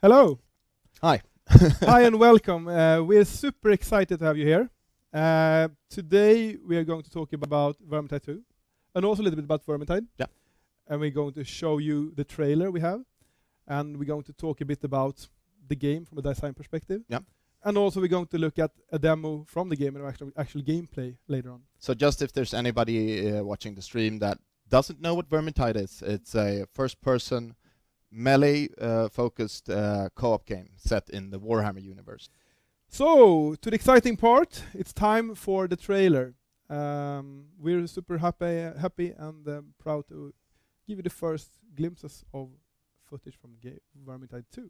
Hello. Hi. Hi and welcome. We're super excited to have you here. Today we are going to talk about Vermintide 2 and also a little bit about Vermintide. Yeah. And we're going to show you the trailer we have, and we're going to talk a bit about the game from a design perspective. Yeah. And also we're going to look at a demo from the game and actual gameplay later on. So just if there's anybody watching the stream that doesn't know what Vermintide is, it's a first-person melee-focused co-op game set in the Warhammer universe. So, to the exciting part, it's time for the trailer. We're super happy and proud to give you the first glimpses of footage from Vermintide 2.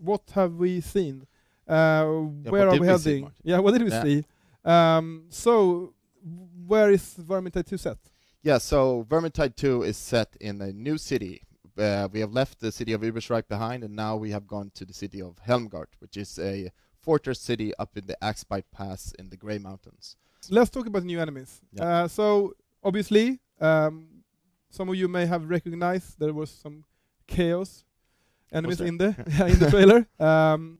What have we seen? Where are we heading? Yeah, what did we see? So, where is Vermintide 2 set? Yeah, so Vermintide 2 is set in a new city. We have left the city of Übersreich behind, and now we have gone to the city of Helmgart, which is a fortress city up in the Axbite Pass in the Grey Mountains. Let's talk about new enemies. Yeah. So, obviously, some of you may have recognized there was some chaos enemies in the trailer.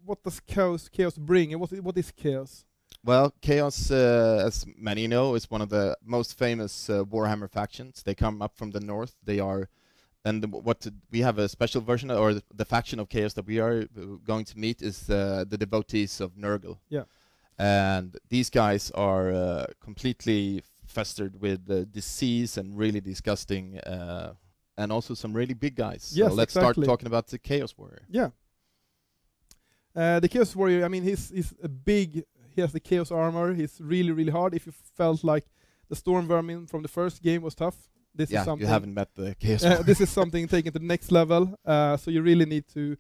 What does chaos bring, and what is chaos? Well, Chaos, as many know, is one of the most famous Warhammer factions. They come up from the north. They are, and we have a special version, or the faction of Chaos that we are going to meet is the devotees of Nurgle. Yeah. And these guys are completely festered with disease and really disgusting, and also some really big guys. Yes, so let's start talking about the Chaos Warrior. Yeah. The Chaos Warrior, I mean, he's a big. He has the Chaos armor. He's really hard. If you felt like the Storm Vermin from the first game was tough, this is something. You haven't met the Chaos Warrior. This is something taken to the next level. So you really need to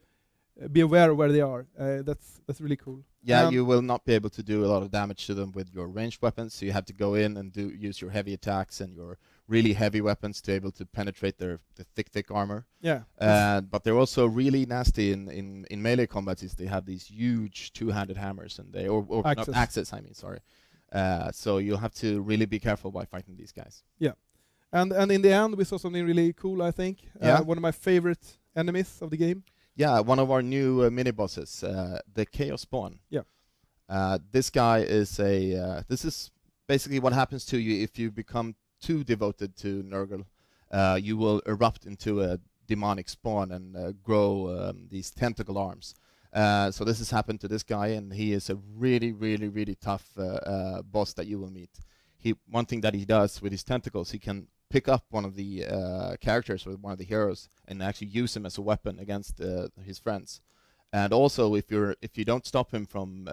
be aware of where they are. That's really cool. Yeah, you will not be able to do a lot of damage to them with your ranged weapons, so you have to go in and use your heavy attacks and your really heavy weapons to be able to penetrate the thick armor. Yeah. But they're also really nasty in melee combats. They have these huge two-handed hammers, and axes. I mean, sorry. So you'll have to really be careful by fighting these guys. Yeah, and in the end we saw something really cool. I think one of my favorite enemies of the game. Yeah, one of our new mini bosses, the Chaos Spawn. Yeah. This guy is this is basically what happens to you if you become too devoted to Nurgle. You will erupt into a demonic spawn and grow these tentacle arms. So this has happened to this guy, and he is a really tough boss that you will meet. One thing that he does with his tentacles, he can pick up one of the characters or one of the heroes and actually use him as a weapon against his friends. And also, if you don't stop him from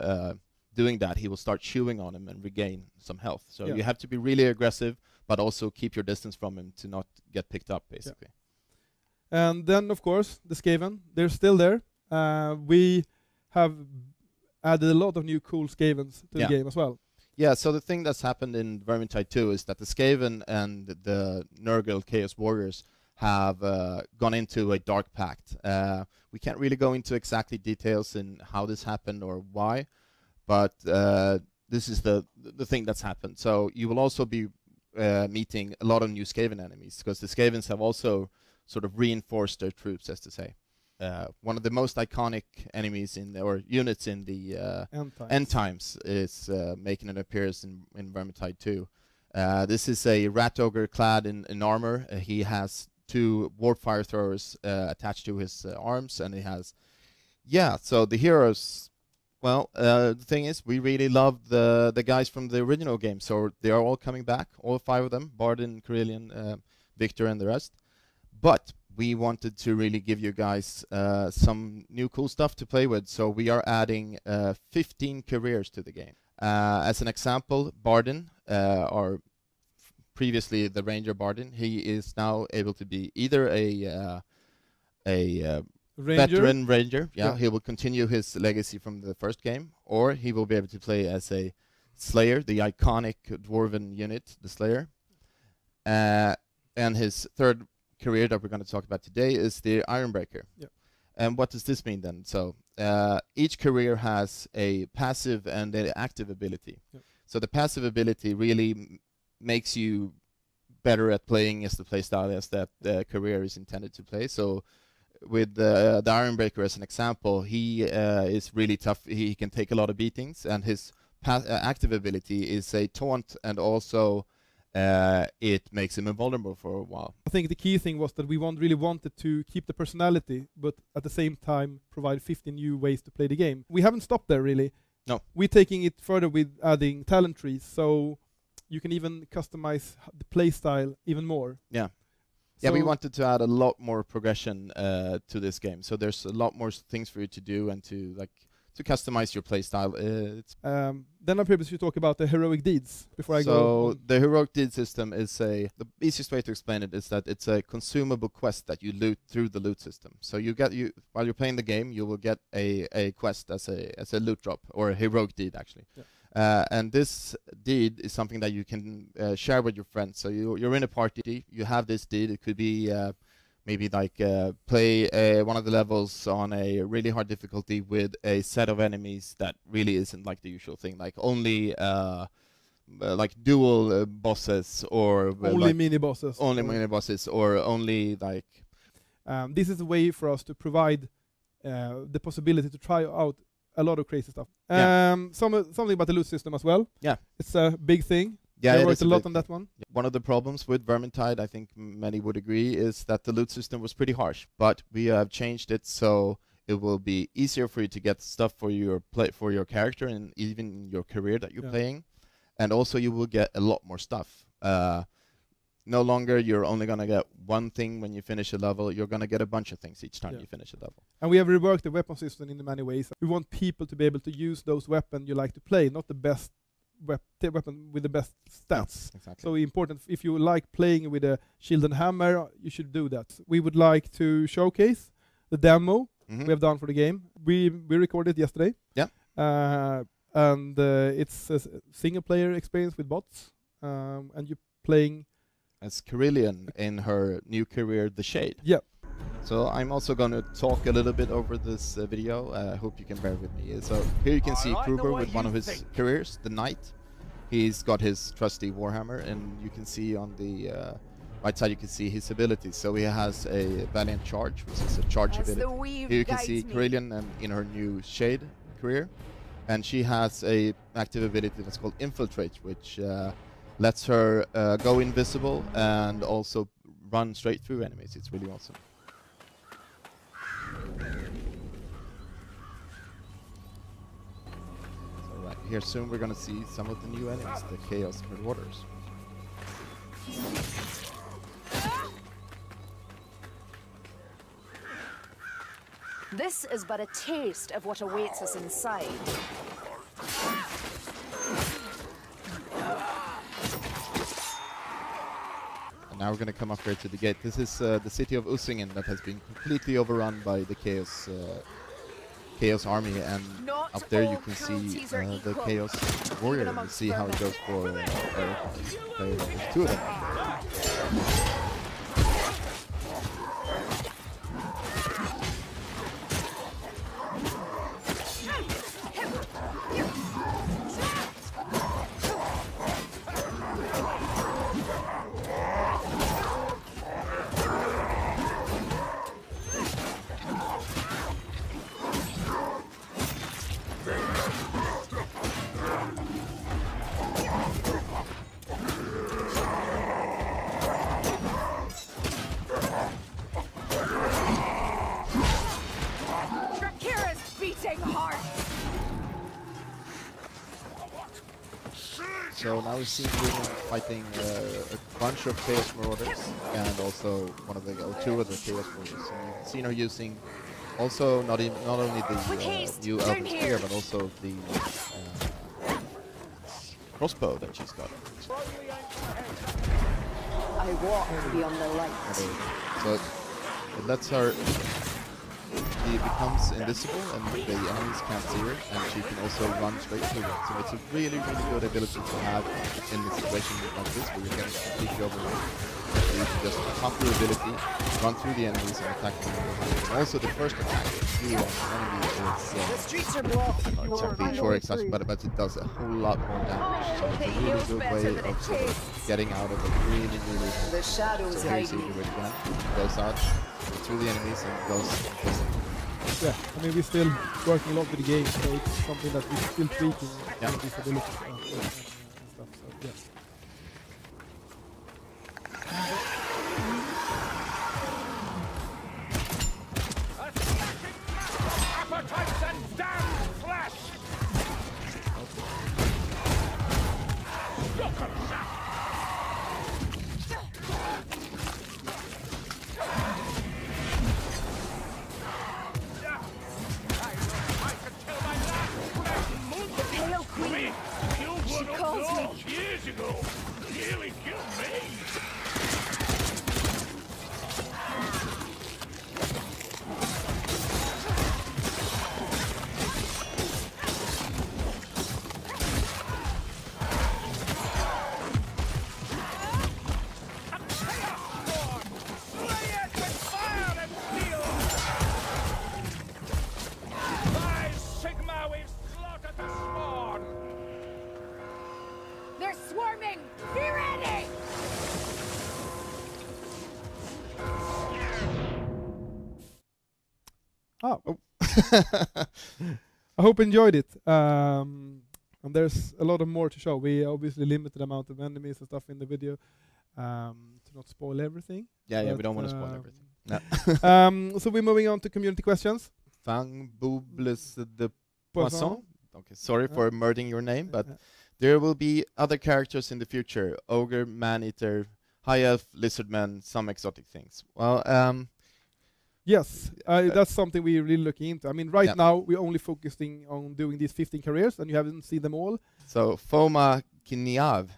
doing that, he will start chewing on him and regain some health. So you have to be really aggressive, but also keep your distance from him to not get picked up, basically. Yeah. And then, of course, the Skaven. They're still there. We have added a lot of new cool Skavens to the game as well. Yeah, so the thing that's happened in Vermintide 2 is that the Skaven and the Nurgle Chaos Warriors have gone into a dark pact. We can't really go into exactly details in how this happened or why, but this is the thing that's happened. So you will also be meeting a lot of new Skaven enemies, because the Skavens have also sort of reinforced their troops, as to say. One of the most iconic enemies or units in the End Times is making an appearance in Vermintide 2. This is a rat ogre clad in armor. He has 2 warp fire throwers attached to his arms, and he has, so the heroes. Well, the thing is, we really love the guys from the original game, so they are all coming back, all 5 of them: Bardin, Carillion, Victor, and the rest. But we wanted to really give you guys some new cool stuff to play with, so we are adding 15 careers to the game. As an example, Bardin, or previously the Ranger Bardin, he is now able to be either a veteran Ranger, he will continue his legacy from the first game, or he will be able to play as a Slayer, the iconic Dwarven unit, the Slayer. And his third career that we're going to talk about today is the Ironbreaker. Yep. And what does this mean then? So each career has a passive and an active ability. Yep. So the passive ability really makes you better at playing as the playstyle as that career is intended to play. So with the Ironbreaker as an example, he is really tough. He can take a lot of beatings, and his active ability is a taunt, and also it makes him invulnerable for a while. I think the key thing was that we really wanted to keep the personality, but at the same time provide 50 new ways to play the game. We haven't stopped there really. No. We're taking it further with adding talent trees, so you can even customize the play style even more. Yeah. So Yeah, we wanted to add a lot more progression to this game. So there's a lot more things for you to do and to customize your playstyle. Then I probably should talk about the heroic deeds before I go. So the heroic deed system is the easiest way to explain it is that it's a consumable quest that you loot through the loot system. So while you're playing the game, you will get a quest as a loot drop, or a heroic deed actually. Yeah. And this deed is something that you can share with your friends. So you're in a party, you have this deed. It could be maybe like play one of the levels on a really hard difficulty with a set of enemies that really isn't like the usual thing, like only like dual bosses, or only like mini bosses. mini bosses, or only like. This is a way for us to provide the possibility to try out a lot of crazy stuff. Something about the loot system as well. Yeah, it's a big thing. Yeah, they worked a lot on that one. One of the problems with Vermintide, I think many would agree, is that the loot system was pretty harsh. But we have changed it so it will be easier for you to get stuff for your character and even your career that you're playing, and also you will get a lot more stuff. No longer you're only gonna get one thing when you finish a level. You're gonna get a bunch of things each time you finish a level. And we have reworked the weapon system in many ways. We want people to be able to use those weapons you like to play, not the best weapon with the best stats. Exactly. So important, if you like playing with a shield and hammer, you should do that. We would like to showcase the demo we have done for the game. We recorded yesterday. Yeah. And it's a single player experience with bots, and you're playing as Kerillian in her new career, The Shade. Yeah. So I'm also going to talk a little bit over this video. I hope you can bear with me. So here you can see Kruber with one of his careers, the Knight. He's got his trusty Warhammer, and you can see on the right side you can see his abilities. So he has a Valiant Charge, which is a charge ability. Here you can see Kerillian and in her new Shade career, and she has a active ability that's called Infiltrate, which lets her go invisible and also run straight through enemies. It's really awesome. So right here soon we're going to see some of the new enemies, the Chaos Marauders. This is but a taste of what awaits us inside. Now we're going to come up here to the gate. This is the city of Usingen that has been completely overrun by the Chaos Army, and up there you can see the Chaos Warrior. You see how it goes for two of them. So now we've seen women fighting a bunch of Chaos Marauders, and also two of the Chaos Warriors. And you've seen her using also not only the new Elven Spear, but also the crossbow that she's got. I walk beyond the light. So it lets her. She becomes invisible and the enemies can't see her, and she can also run straight through them. So it's a really, really good ability to have in a situation like this where you're getting completely overrun. you to just pop your ability, run through the enemies and attack them from behind. And also the first attack you on an enemy The streets are blocked. is not exactly sure exactly, but it does a whole lot more damage. So it's a really good way of sort of getting out of a really The shadows so here you hide see me. the again. Goes out through the enemies and goes Yeah, I mean, we're still working a lot with the game, so it's something that we're still tweaking Yeah. these abilities and stuff. So, yeah. Appetites and damned flesh! Look at that! I could tell my last flesh months Pale Queen. me. Killed She one calls of me. those years ago. Nearly killed me. Slay it with fire and steel! By Sigma, we've slaughtered the spawn! They're swarming! Be ready! Oh. I hope you enjoyed it. And there's a lot of more to show. We obviously limited amount of enemies and stuff in the video to not spoil everything. Yeah, we But, don't want to spoil everything. No. So we're moving on to community questions. Fang Boubles de Poisson. Poisson. Okay, sorry for murdering your name, but Uh, there will be other characters in the future: ogre, man-eater, high elf, lizardman, some exotic things. Well, yes, that's something we're really looking into. I mean, right Yeah. now we're only focusing on doing these 15 careers, and you haven't seen them all. so Foma Kiniav,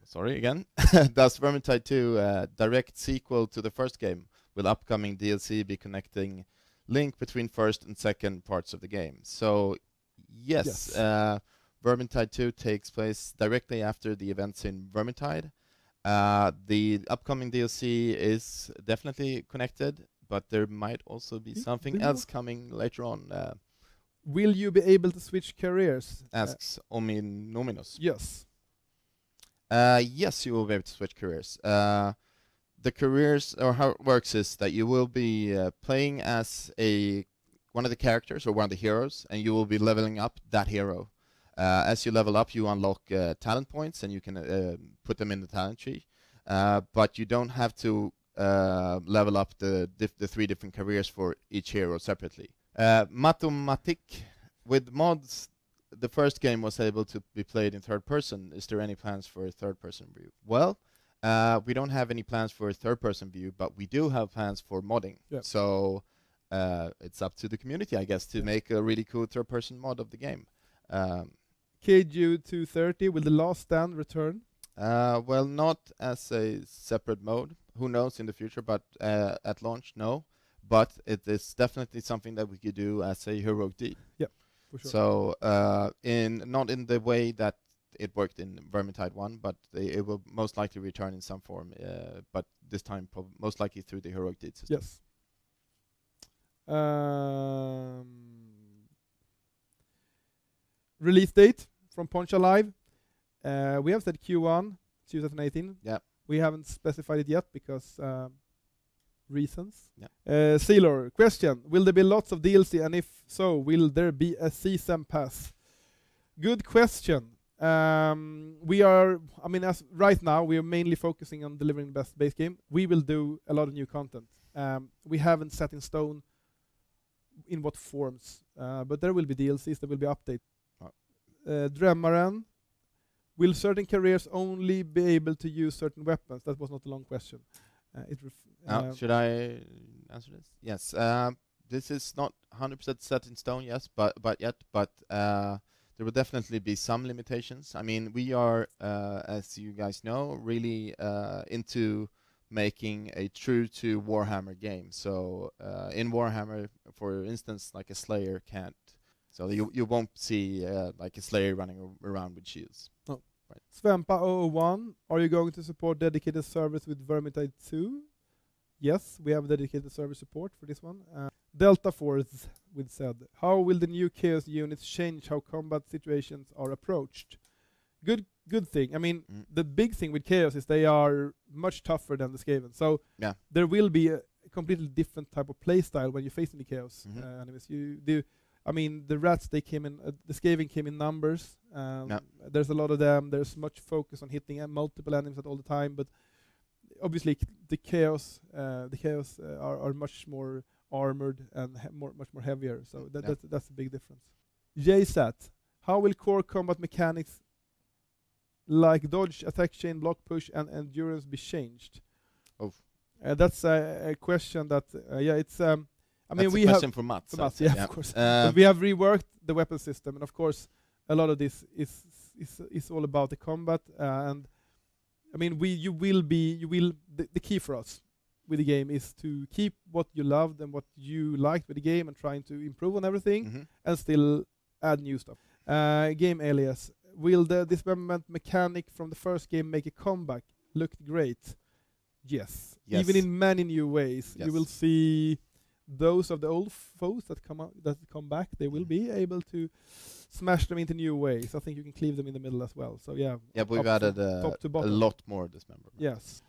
sorry again, does Vermintide 2 direct sequel to the first game? Will upcoming DLC be connecting link between first and second parts of the game? So yes, Yes. Vermintide 2 takes place directly after the events in Vermintide. The upcoming DLC is definitely connected, but there might also be something do you else coming later on, Will you be able to switch careers? asks Ominominus. Yes. Yes, you will be able to switch careers. The careers, or how it works, is that you will be playing as one of the characters or one of the heroes, and you will be leveling up that hero. As you level up, you unlock talent points, and you can put them in the talent tree. But you don't have to level up the 3 different careers for each hero separately. Matomatic, with mods, the first game was able to be played in third person. Is there any plans for a third person view? Well, we don't have any plans for a third person view, but we do have plans for modding. Yeah. So it's up to the community, I guess, to make a really cool third person mod of the game. KGU 230, will The Last Stand return? Well, not as a separate mode. Who knows in the future, but at launch, no. But it is definitely something that we could do as a heroic deed. For sure. So not in the way that it worked in Vermintide 1, but it will most likely return in some form, but this time most likely through the heroic deed system. Yes. Release date from Poncha Live. We have said Q1 2018. Yeah. We haven't specified it yet because reasons. Yeah. Sailor, question: will there be lots of DLC, and if so, will there be a season pass? Good question. We are, I mean, as right now, we are mainly focusing on delivering the best base game. We will do a lot of new content. We haven't set in stone in what forms, but there will be DLCs, there will be updates. Drömmaren, will certain careers only be able to use certain weapons? That was not a long question. Should I answer this? Yes. This is not 100% set in stone, yes, but there will definitely be some limitations. I mean, we are, as you guys know, really into making a true to Warhammer game. So in Warhammer, for instance, like a Slayer can't. So you won't see like a Slayer running around with shields. No. Right. Svempa 001, are you going to support dedicated servers with Vermintide 2? Yes, we have dedicated server support for this one. Delta Force with said, how will the new Chaos units change how combat situations are approached? Good thing. I mean, the big thing with Chaos is they are much tougher than the Skaven. So Yeah. there will be a completely different type of playstyle when you're facing the Chaos enemies. I mean, the rats, they came in, the Skaven came in numbers. There's a lot of them. There's much focus on hitting multiple enemies at all the time. But obviously, the Chaos are much more armored and much more heavier. So that's a big difference. JSAT, how will core combat mechanics like dodge, attack chain, block push, and endurance be changed? That's a question that, it's. I mean, we have for Mats. of course. But we have reworked the weapon system, and of course, a lot of this is all about the combat. And I mean, the key for us with the game is to keep what you loved and what you liked with the game, and trying to improve on everything, and still add new stuff. Game alias. Will the dismemberment mechanic from the first game make a comeback? Looked great. Yes. Even in many new ways. Yes. You will see those of the old foes that come back. They will be able to smash them into new ways. I think you can cleave them in the middle as well. So yeah. Yeah, we've added top to a bottom. lot more dismemberment. Yes.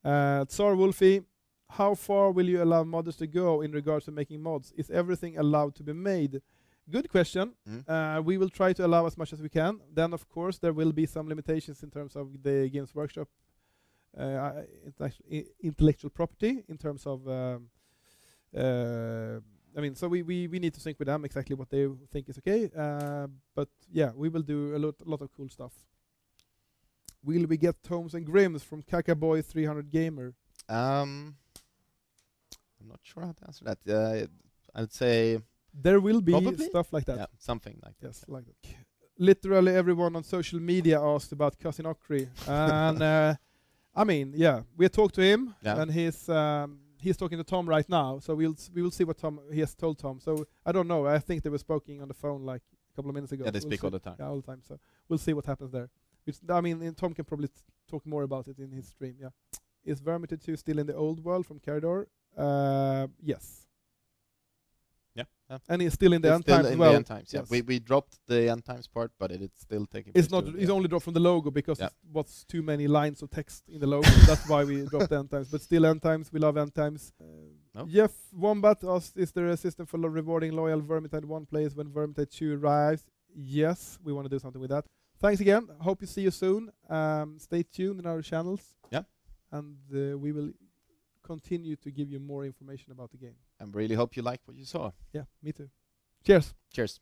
Tsar Wolfie, how far will you allow modders to go in regards to making mods? Is everything allowed to be made? Good question. We will try to allow as much as we can. Then, of course, there will be some limitations in terms of the Games Workshop intellectual property, in terms of I mean, so we need to sync with them exactly what they think is okay. But yeah, we will do a lot of cool stuff. Will we get Tomes and Grims from Kakaboy 300 Gamer? I'm not sure how to answer that. I'd say there will be probably stuff like that. Yeah, something like yes, that. like that. Literally everyone on social media asked about Cousin Okri, and I mean, yeah, we talked to him, and he's talking to Tom right now. So we will see what he has told Tom. So I don't know. I think they were speaking on the phone like a couple of minutes ago. Yeah, they speak all the time. Yeah, all the time. So we'll see what happens there. I mean, Tom can probably talk more about it in his stream. Yeah, is Vermintide 2 still in the old world from Carador? Yes. Yeah. And it's still in the end still times in as well. the end times. Yeah, Yes. we dropped the end times part, but it's still taking. It's place not. too. It's only dropped from the logo because it was too many lines of text in the logo. That's why we dropped the end times. But still, end times. We love end times. Jeff Wombat asked, "Is there a system for rewarding loyal Vermintide 1 players when Vermintide 2 arrives?" Yes, we want to do something with that. Thanks again. Hope to see you soon. Stay tuned in our channels. Yeah. And we will continue to give you more information about the game. I really hope you like what you saw. Yeah, me too. Cheers. Cheers.